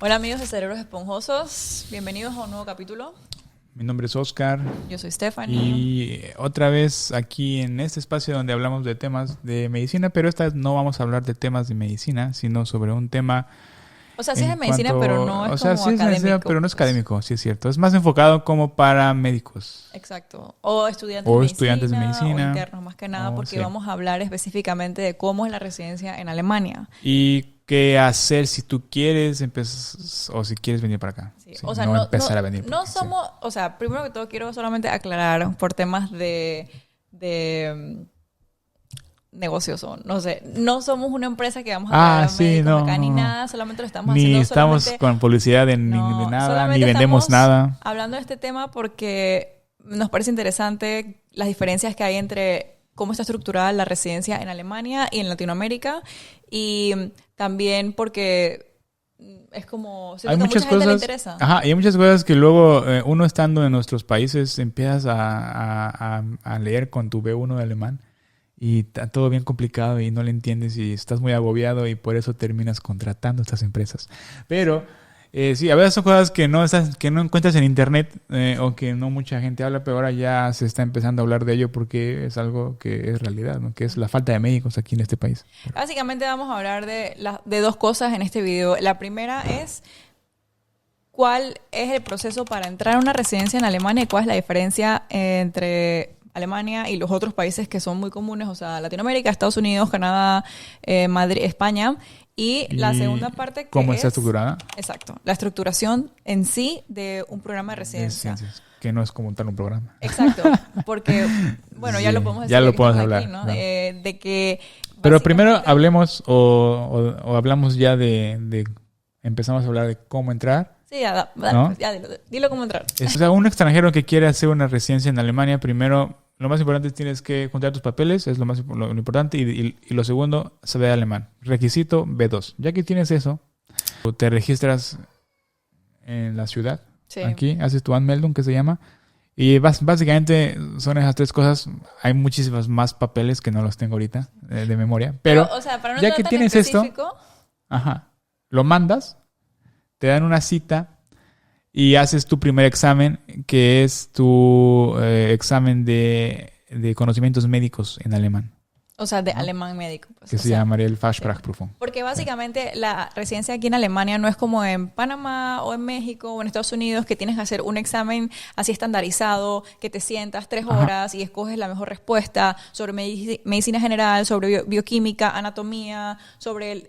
Hola amigos de Cerebros Esponjosos, bienvenidos a un nuevo capítulo. Mi nombre es Oscar. Yo soy Stephanie. Y otra vez aquí en este espacio donde hablamos de temas de medicina, pero esta vez no vamos a hablar de temas de medicina, sino sobre un tema... O sea, sí es de medicina, pero no es como sí es académico. Medicina, pero no es académico, sí es cierto. Es más enfocado como para médicos. Exacto. O estudiantes de medicina. O internos, más que nada, porque sí. vamos a hablar específicamente de cómo es la residencia en Alemania. Y qué hacer si tú quieres empezar o si quieres venir para acá. Sí. Sí, O sea, no empezar a venir. No somos... Sí. O sea, primero que todo quiero solamente aclarar por temas de negocios, no sé, no somos una empresa que vamos a traer a médicos acá ni nada, solamente lo estamos haciendo. Ni estamos con publicidad de nada, ni vendemos nada. Hablando de este tema porque nos parece interesante las diferencias que hay entre cómo está estructurada la residencia en Alemania y en Latinoamérica, y también porque es como hay muchas muchas cosas, cosas, le interesa. Ajá, y hay muchas cosas que luego uno estando en nuestros países empiezas a leer con tu B1 de alemán y está todo bien complicado y no le entiendes y estás muy agobiado y por eso terminas contratando a estas empresas. Pero sí, a veces son cosas que no encuentras en internet o que no mucha gente habla, pero ahora ya se está empezando a hablar de ello porque es algo que es realidad, ¿no? Que es la falta de médicos aquí en este país. Básicamente vamos a hablar de dos cosas en este video. La primera es cuál es el proceso para entrar a una residencia en Alemania y cuál es la diferencia entre Alemania y los otros países que son muy comunes, o sea, Latinoamérica, Estados Unidos, Canadá, Madrid, España. Y la segunda parte que ¿cómo está estructurada? Exacto, la estructuración en sí de un programa de residencia. Que no es como tal un programa. Exacto, porque, bueno, sí, ya lo podemos decir. Ya lo podemos hablar. Aquí, ¿no? De que... Pero primero hablemos o hablamos ya de... Empezamos a hablar de cómo entrar. Sí, ya, ¿no? Pues ya dilo cómo entrar. O sea, un extranjero que quiere hacer una residencia en Alemania, primero, lo más importante es tienes que juntar tus papeles, es lo importante, y lo segundo, saber alemán. Requisito B2. Ya que tienes eso, te registras en la ciudad, sí. Aquí, haces tu Anmeldung, que se llama, y básicamente son esas tres cosas. Hay muchísimos más papeles que no los tengo ahorita de memoria, pero o sea, para no ya que tienes esto, lo mandas, te dan una cita y haces tu primer examen, que es tu examen de conocimientos médicos en alemán. O sea, de alemán médico. Pues, que se llamaría el Fachsprachprüfung. Porque básicamente la residencia aquí en Alemania no es como en Panamá o en México o en Estados Unidos, que tienes que hacer un examen así estandarizado, que te sientas 3 horas y escoges la mejor respuesta sobre medicina general, sobre bioquímica, anatomía, sobre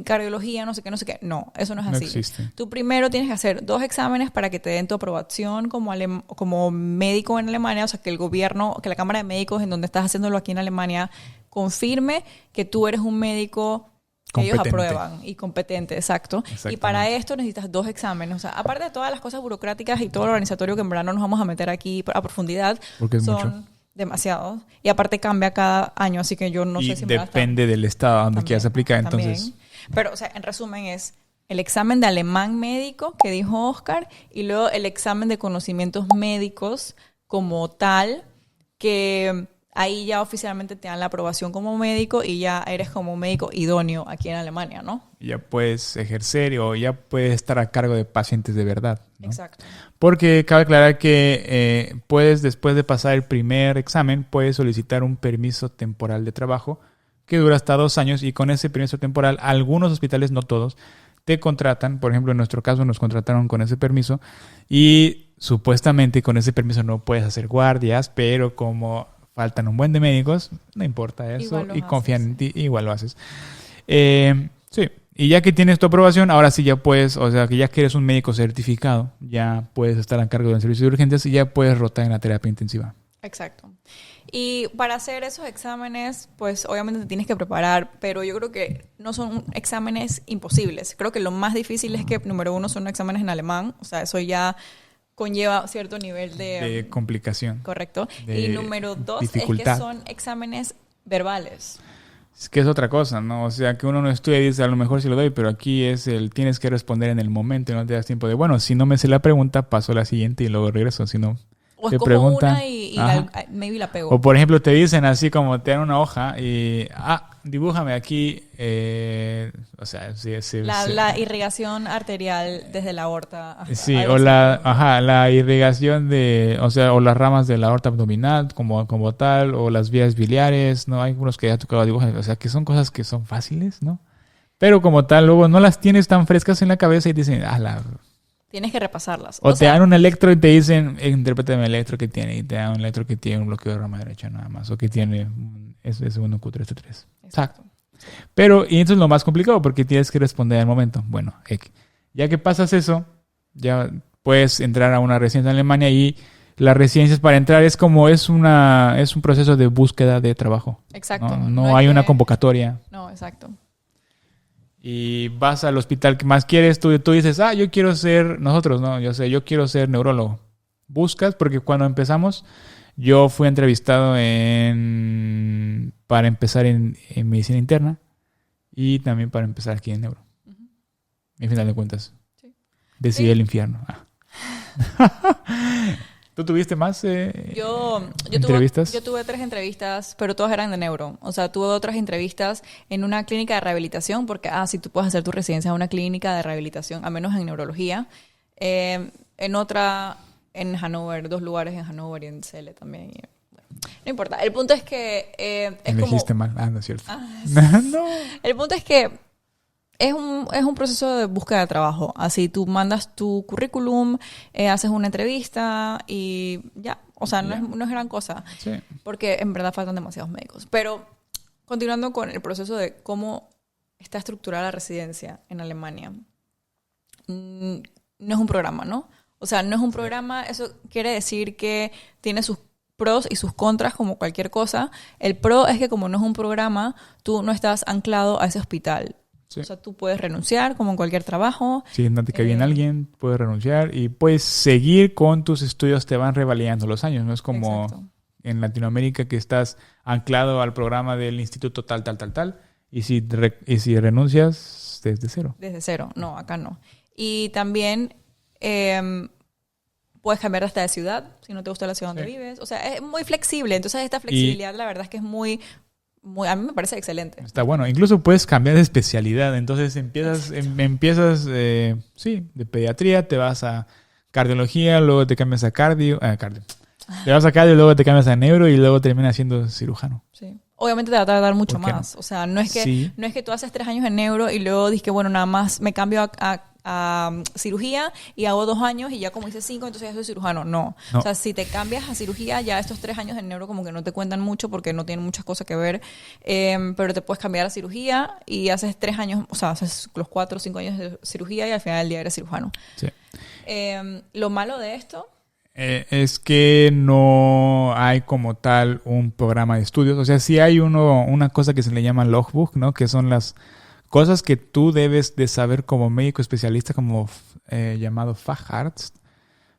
cardiología, no sé qué. No, eso no es así. No existe. Tú primero tienes que hacer 2 exámenes para que te den tu aprobación como médico en Alemania, o sea, que el gobierno, que la Cámara de Médicos en donde estás haciéndolo aquí en Alemania confirme que tú eres un médico que ellos aprueban y competente, exacto. Y para esto necesitas 2 exámenes. O sea, aparte de todas las cosas burocráticas y todo lo organizatorio que en verdad no nos vamos a meter aquí a profundidad, porque son mucho. Demasiados. Y aparte cambia cada año, así que yo no sé si me depende del estado a donde quieras aplicar, entonces. Pero, o sea, en resumen es el examen de alemán médico que dijo Oscar y luego el examen de conocimientos médicos como tal, que ahí ya oficialmente te dan la aprobación como médico y ya eres como médico idóneo aquí en Alemania, ¿no? Ya puedes ejercer o ya puedes estar a cargo de pacientes de verdad, ¿no? Exacto. Porque cabe aclarar que puedes, después de pasar el primer examen, puedes solicitar un permiso temporal de trabajo que dura hasta 2 años, y con ese permiso temporal, algunos hospitales, no todos, te contratan. Por ejemplo, en nuestro caso nos contrataron con ese permiso y supuestamente con ese permiso no puedes hacer guardias, pero como faltan un buen de médicos, no importa eso, y confían en ti, igual lo haces. Sí, y ya que tienes tu aprobación, ahora sí ya puedes, o sea, que ya que eres un médico certificado, ya puedes estar a cargo del servicio de urgencias y ya puedes rotar en la terapia intensiva. Exacto. Y para hacer esos exámenes, pues obviamente te tienes que preparar, pero yo creo que no son exámenes imposibles. Creo que lo más difícil es que, número 1, son exámenes en alemán, o sea, eso ya conlleva cierto nivel de complicación. Correcto. Y número 2 dificultad. es que son exámenes verbales. Es que es otra cosa, ¿no? O sea, que uno no estudia y dice, a lo mejor sí lo doy, pero aquí es tienes que responder en el momento y no te das tiempo de, bueno, si no me sé la pregunta, paso a la siguiente y luego regreso, si no... O es como una y maybe la pego. O por ejemplo te dicen así como te dan una hoja y dibújame aquí, o sea, La irrigación arterial desde la aorta hasta... sí, algo o así. la irrigación de, o sea, o las ramas de la aorta abdominal como tal, o las vías biliares, ¿no? Hay unos que ya tocaba dibujar, o sea, que son cosas que son fáciles, ¿no? Pero como tal, luego no las tienes tan frescas en la cabeza y dicen, Tienes que repasarlas. o te dan un electro y te dicen, interprétame el electro que tiene, y te dan un electro que tiene un bloqueo de rama derecha nada más, o que tiene S1, Q3, T3. Exacto. Pero, y eso es lo más complicado porque tienes que responder al momento. Bueno, ya que pasas eso, ya puedes entrar a una residencia en Alemania y las residencias para entrar es un proceso de búsqueda de trabajo. Exacto. No hay una convocatoria. No, exacto. Y vas al hospital que más quieres, tú dices, yo quiero ser, nosotros, ¿no? Yo quiero ser neurólogo. Buscas, porque cuando empezamos, yo fui entrevistado para empezar en medicina interna y también para empezar aquí en neuro. Uh-huh. En final de cuentas, sí. Decidí el infierno. ¿Tú tuviste más entrevistas? Yo tuve 3 entrevistas, pero todas eran de neuro. O sea, tuve otras entrevistas en una clínica de rehabilitación, porque, sí, tú puedes hacer tu residencia en una clínica de rehabilitación, a menos en neurología. En otra, en Hannover, 2 lugares en Hannover y en Celle también. Bueno, no importa. El punto es que me dijiste mal. No es cierto. No. El punto es que es un proceso de búsqueda de trabajo. Así tú mandas tu currículum, haces una entrevista y ya. O sea, no es gran cosa. Sí. Porque en verdad faltan demasiados médicos. Pero continuando con el proceso de cómo está estructurada la residencia en Alemania. No es un programa, ¿no? O sea, no es un programa. Eso quiere decir que tiene sus pros y sus contras como cualquier cosa. El pro es que como no es un programa, tú no estás anclado a ese hospital. Sí. O sea, tú puedes renunciar como en cualquier trabajo. Si no te cae bien alguien, puedes renunciar y puedes seguir con tus estudios, te van revalidando los años. No es como exacto. En Latinoamérica que estás anclado al programa del instituto tal. Y si renuncias, desde cero. Desde cero. No, acá no. Y también puedes cambiar hasta de ciudad si no te gusta la ciudad donde vives. O sea, es muy flexible. Entonces, esta flexibilidad, la verdad es que es muy, a mí me parece excelente. Está bueno. Incluso puedes cambiar de especialidad. Entonces empiezas de pediatría, te vas a cardiología, luego te cambias a cardio. Te vas a cardio, luego te cambias a neuro y luego terminas siendo cirujano. Sí. Obviamente te va a tardar mucho más. No? O sea, no es que tú haces 3 años en neuro y luego dices que bueno, nada más me cambio a cirugía y hago 2 años y ya como hice 5, entonces ya soy cirujano. No. O sea, si te cambias a cirugía, ya estos 3 años en neuro como que no te cuentan mucho porque no tienen muchas cosas que ver, pero te puedes cambiar a cirugía y haces 3 años, o sea, haces los 4 o 5 años de cirugía y al final del día eres cirujano. Sí. Lo malo de esto es que no hay como tal un programa de estudios. O sea, sí hay una cosa que se le llama logbook, ¿no? Que son las cosas que tú debes de saber como médico especialista, como llamado Facharzt.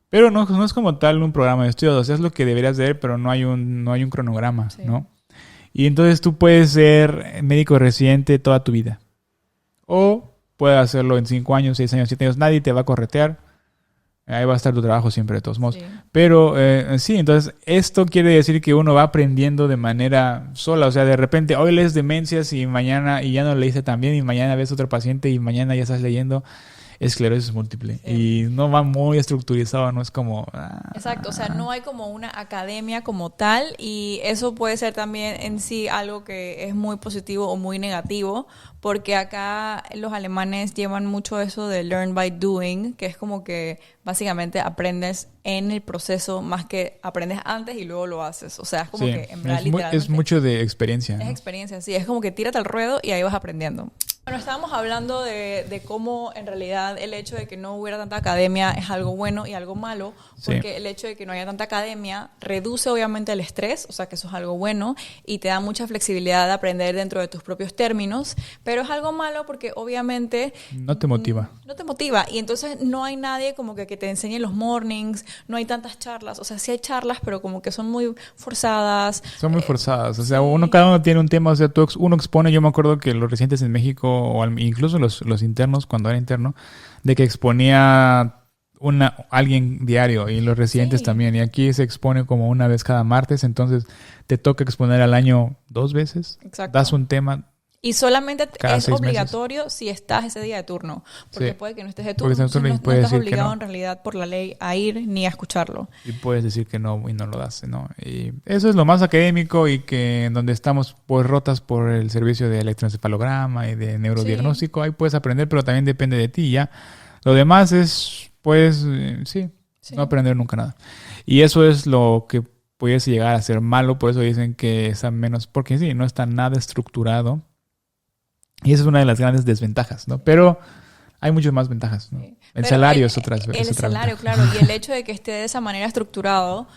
Pero no es como tal un programa de estudios. O sea, es lo que deberías de ver, pero no hay un cronograma, sí. ¿No? Y entonces tú puedes ser médico residente toda tu vida. O puedes hacerlo en 5 años, 6 años, 7 años. Nadie te va a corretear. Ahí va a estar tu trabajo siempre, de todos modos. Sí. Pero sí, entonces esto quiere decir que uno va aprendiendo de manera sola. O sea, de repente hoy lees demencias y mañana y ya no leíste tan bien y mañana ves otro paciente y mañana ya estás leyendo esclerosis múltiple. Sí. Y no va muy estructurizado, no es como... Exacto, o sea, no hay como una academia como tal y eso puede ser también en sí algo que es muy positivo o muy negativo porque acá los alemanes llevan mucho eso de learn by doing, que es como que básicamente aprendes en el proceso más que aprendes antes y luego lo haces. O sea, es como que en verdad literalmente... Es mucho de experiencia. Es experiencia, sí. Es como que tírate al ruedo y ahí vas aprendiendo. Bueno, estábamos hablando de cómo en realidad el hecho de que no hubiera tanta academia es algo bueno y algo malo, porque el hecho de que no haya tanta academia reduce obviamente el estrés, o sea que eso es algo bueno y te da mucha flexibilidad de aprender dentro de tus propios términos, pero es algo malo porque obviamente... No te motiva. No te motiva y entonces no hay nadie como que te enseñe los mornings, no hay tantas charlas, o sea sí hay charlas pero como que son muy forzadas. Son muy forzadas, o sea cada uno tiene un tema, o sea uno expone, yo me acuerdo que los residentes en México o incluso los internos, cuando era interno, de que exponía alguien diario y los residentes también. Y aquí se expone como una vez cada martes, entonces te toca exponer al año 2 veces. Exacto. Das un tema Y solamente Cada es 6 meses. obligatorio si estás ese día de turno. Porque Sí. puede que no estés de Porque turno, estás de turno y entonces no puedes estás decir que obligado no. en realidad por la ley a ir ni a escucharlo. Y puedes decir que no y no lo das, ¿no? Y eso es lo más académico y que en donde estamos pues rotas por el servicio de electroencefalograma y de neurodiagnóstico, ahí puedes aprender, pero también depende de ti ya. Lo demás es, pues, sí, no aprender nunca nada. Y eso es lo que pudiese llegar a ser malo, por eso dicen que está menos, porque sí, no está nada estructurado. Y esa es una de las grandes desventajas, ¿no? Pero hay muchas más ventajas, ¿no? Sí. El Pero salario es otra el salario, ventaja. claro, y el hecho de que esté de esa manera estructurado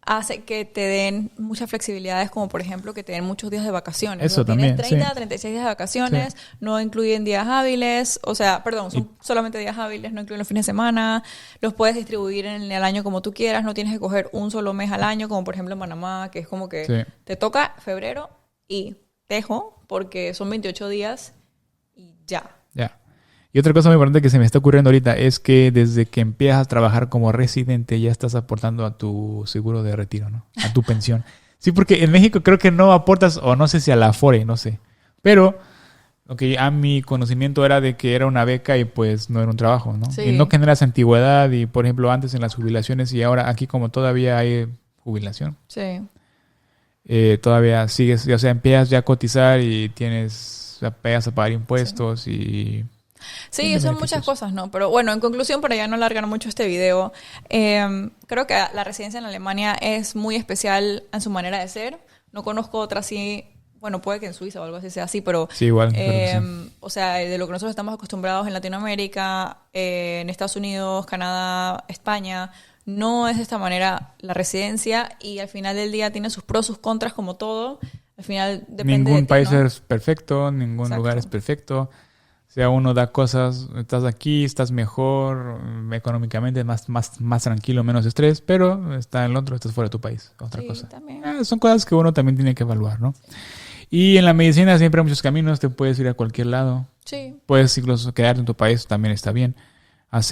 hace que te den muchas flexibilidades, como por ejemplo que te den muchos días de vacaciones. Eso O sea, tienes también, 30 sí. a 36 días de vacaciones, no incluyen días hábiles, o sea, perdón, son solamente días hábiles, no incluyen los fines de semana, los puedes distribuir en el año como tú quieras, no tienes que coger un solo mes al año, como por ejemplo en Panamá, que es como que Sí. te toca febrero y tejo, porque son 28 días y ya. Ya. Y otra cosa muy importante que se me está ocurriendo ahorita es que desde que empiezas a trabajar como residente ya estás aportando a tu seguro de retiro, ¿no? A tu pensión. Sí, porque en México creo que no aportas, o no sé si a la Afore, no sé. Pero lo que a mi conocimiento era de que era una beca y pues no era un trabajo, ¿no? Sí. Y no generas antigüedad y, por ejemplo, antes en las jubilaciones y ahora aquí como todavía hay jubilación, Sí. todavía sigues, o sea, empiezas ya a cotizar y tienes, empiezas a pagar impuestos y... Sí, Tiene son beneficios. muchas cosas, ¿no? Pero bueno, en conclusión, para ya no alargar mucho este video, creo que la residencia en Alemania es muy especial en su manera de ser. No conozco otra así, bueno, puede que en Suiza o algo así sea así, pero... Sí, igual. Creo que sí. O sea, de lo que nosotros estamos acostumbrados en Latinoamérica, en Estados Unidos, Canadá, España, no es de esta manera la residencia y al final del día tiene sus pros, sus contras, como todo. Al final depende de Ningún ti, país ¿no? es perfecto, ningún Exacto. lugar es perfecto. O sea, uno da cosas, estás aquí, estás mejor económicamente, más tranquilo, menos estrés, pero está el otro, estás fuera de tu país, otra Sí, cosa. también. Son cosas que uno también tiene que evaluar, ¿no? Y en la medicina siempre hay muchos caminos, te puedes ir a cualquier lado, Sí, puedes incluso quedarte en tu país, también está bien.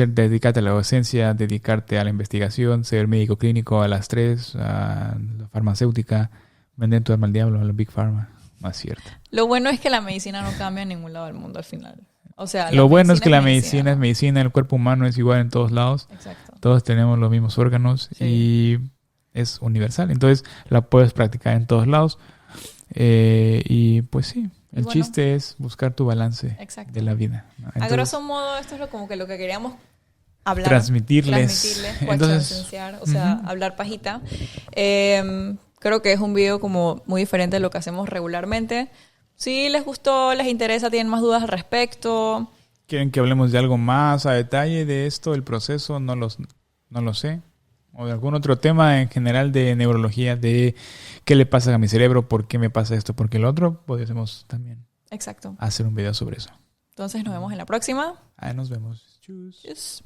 Dedicarte a la docencia, dedicarte a la investigación, ser médico clínico a las 3, a la farmacéutica, vender tu alma al diablo, a la Big Pharma, más cierto. lo bueno es que la medicina no cambia en ningún lado del mundo al final. O sea, Lo bueno es que la medicina medicina es medicina, el cuerpo humano es igual en todos lados, Exacto. todos tenemos los mismos órganos Sí. y es universal, entonces la puedes practicar en todos lados y pues sí, el bueno, chiste es buscar tu balance Exacto. de la vida, ¿no? A Entonces, grosso modo, esto es como que lo que queríamos hablar. transmitirles. Entonces, enseñar, o sea, hablar pajita. Creo que es un video como muy diferente de lo que hacemos regularmente. Si les gustó, les interesa, tienen más dudas al respecto. ¿quieren que hablemos de algo más a detalle de esto, el proceso? No lo sé. O de algún otro tema en general de neurología, de qué le pasa a mi cerebro, por qué me pasa esto, por qué lo otro, podemos también Exacto. hacer un video sobre eso. Entonces nos vemos en la próxima. Ahí nos vemos. Tschüss. Tschüss.